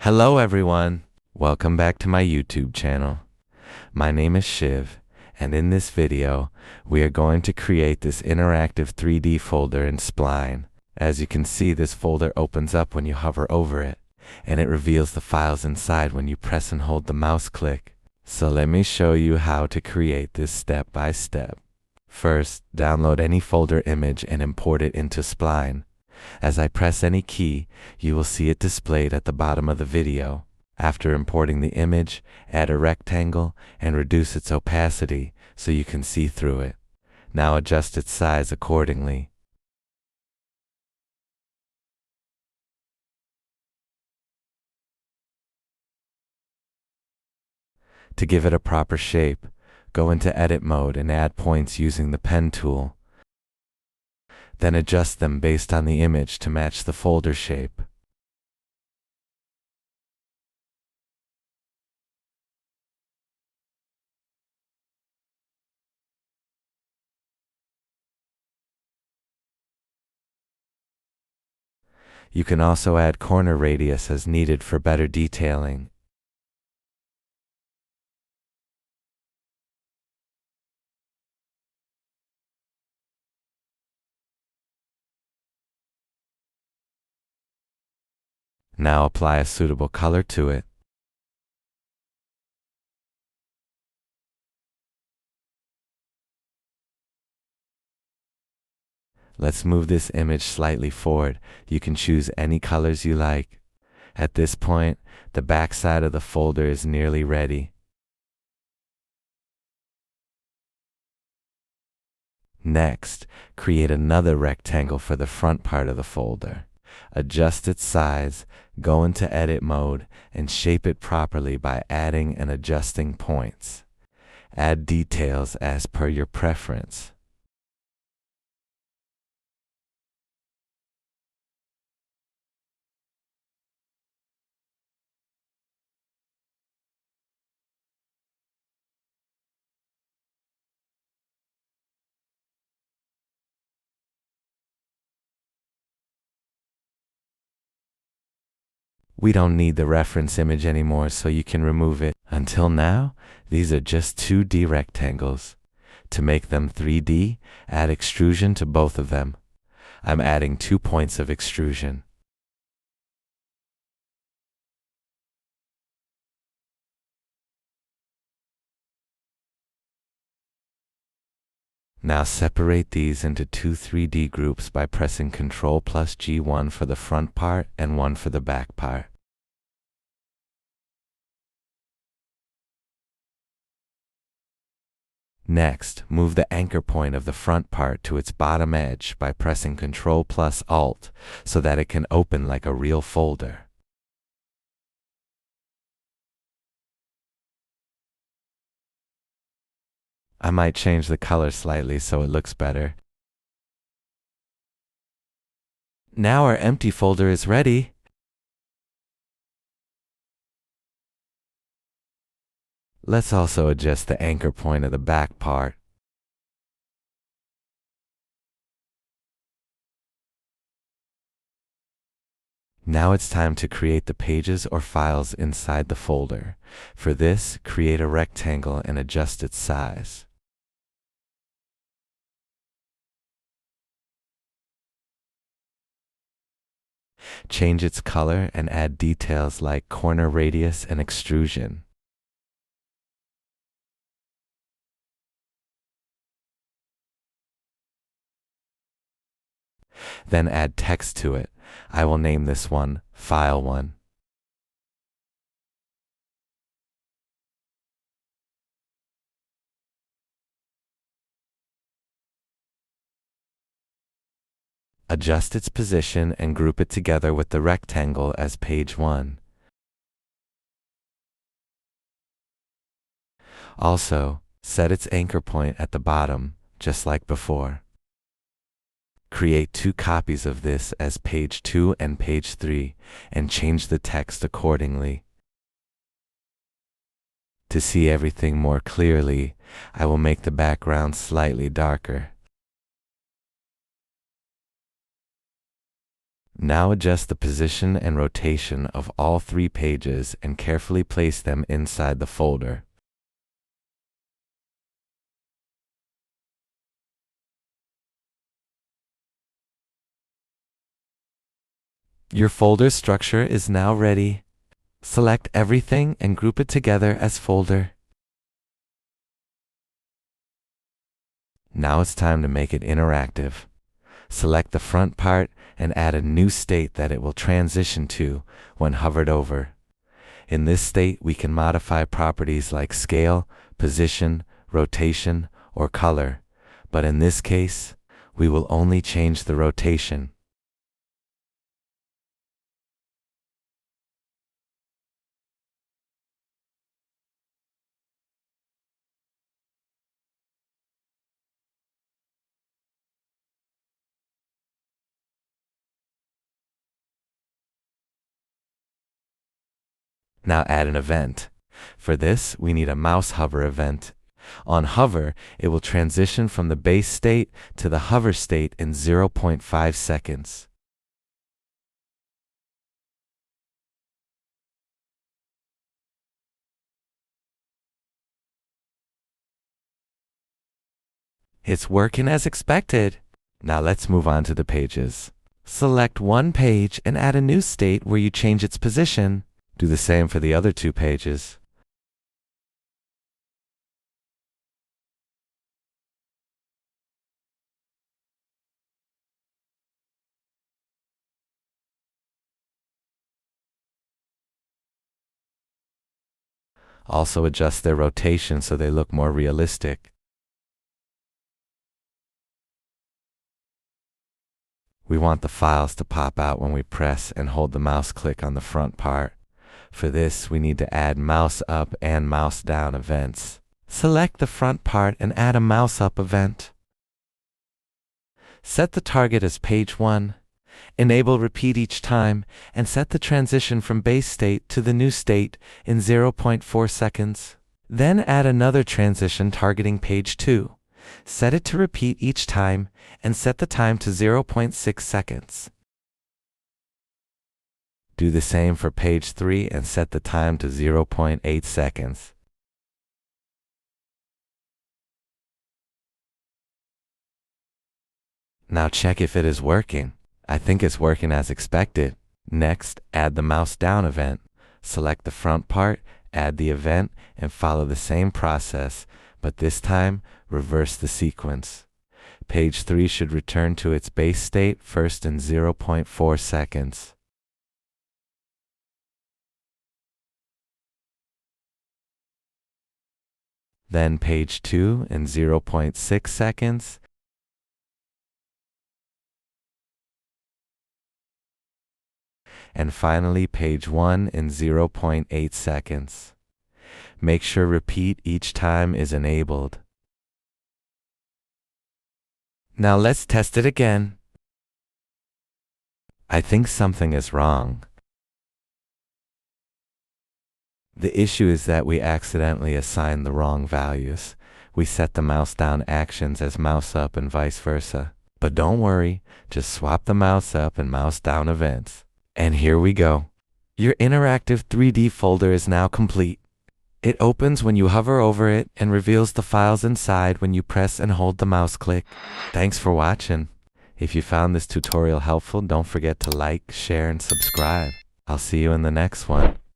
Hello everyone, welcome back to my YouTube channel. My name is Shiv, and in this video, we are going to create this interactive 3D folder in Spline. As you can see, this folder opens up when you hover over it, and it reveals the files inside when you press and hold the mouse click. So let me show you how to create this step by step. First, download any folder image and import it into Spline. As I press any key, you will see it displayed at the bottom of the video. After importing the image, add a rectangle and reduce its opacity so you can see through it. Now adjust its size accordingly. To give it a proper shape, go into edit mode and add points using the pen tool. Then adjust them based on the image to match the folder shape. You can also add corner radius as needed for better detailing. Now apply a suitable color to it. Let's move this image slightly forward. You can choose any colors you like. At this point, the back side of the folder is nearly ready. Next, create another rectangle for the front part of the folder. Adjust its size, go into edit mode, and shape it properly by adding and adjusting points. Add details as per your preference. We don't need the reference image anymore, so you can remove it. Until now, these are just 2D rectangles. To make them 3D, add extrusion to both of them. I'm adding 2 points of extrusion. Now separate these into two 3D groups by pressing Ctrl plus G, one for the front part and one for the back part. Next, move the anchor point of the front part to its bottom edge by pressing Ctrl plus Alt so that it can open like a real folder. I might change the color slightly so it looks better. Now our empty folder is ready. Let's also adjust the anchor point of the back part. Now it's time to create the pages or files inside the folder. For this, create a rectangle and adjust its size. Change its color and add details like corner radius and extrusion. Then add text to it. I will name this one File 1. Adjust its position and group it together with the rectangle as page 1. Also, set its anchor point at the bottom, just like before. Create 2 copies of this as page 2 and page 3, and change the text accordingly. To see everything more clearly, I will make the background slightly darker. Now adjust the position and rotation of all 3 pages and carefully place them inside the folder. Your folder structure is now ready. Select everything and group it together as folder. Now it's time to make it interactive. Select the front part and add a new state that it will transition to when hovered over. In this state, we can modify properties like scale, position, rotation, or color, but in this case, we will only change the rotation. Now add an event. For this, we need a mouse hover event. On hover, it will transition from the base state to the hover state in 0.5 seconds. It's working as expected. Now let's move on to the pages. Select one page and add a new state where you change its position. Do the same for the other 2 pages. Also adjust their rotation so they look more realistic. We want the files to pop out when we press and hold the mouse click on the front part. For this, we need to add mouse up and mouse down events. Select the front part and add a mouse up event. Set the target as page 1. Enable repeat each time and set the transition from base state to the new state in 0.4 seconds. Then add another transition targeting page 2. Set it to repeat each time and set the time to 0.6 seconds. Do the same for page 3 and set the time to 0.8 seconds. Now check if it is working. I think it's working as expected. Next, add the mouse down event. Select the front part, add the event, and follow the same process, but this time, reverse the sequence. Page 3 should return to its base state first in 0.4 seconds. Then page 2 in 0.6 seconds. And finally page 1 in 0.8 seconds. Make sure repeat each time is enabled. Now let's test it again. I think something is wrong. The issue is that we accidentally assigned the wrong values. We set the mouse down actions as mouse up and vice versa. But don't worry, just swap the mouse up and mouse down events. And here we go. Your interactive 3D folder is now complete. It opens when you hover over it and reveals the files inside when you press and hold the mouse click. Thanks for watching. If you found this tutorial helpful, don't forget to like, share, and subscribe. I'll see you in the next one.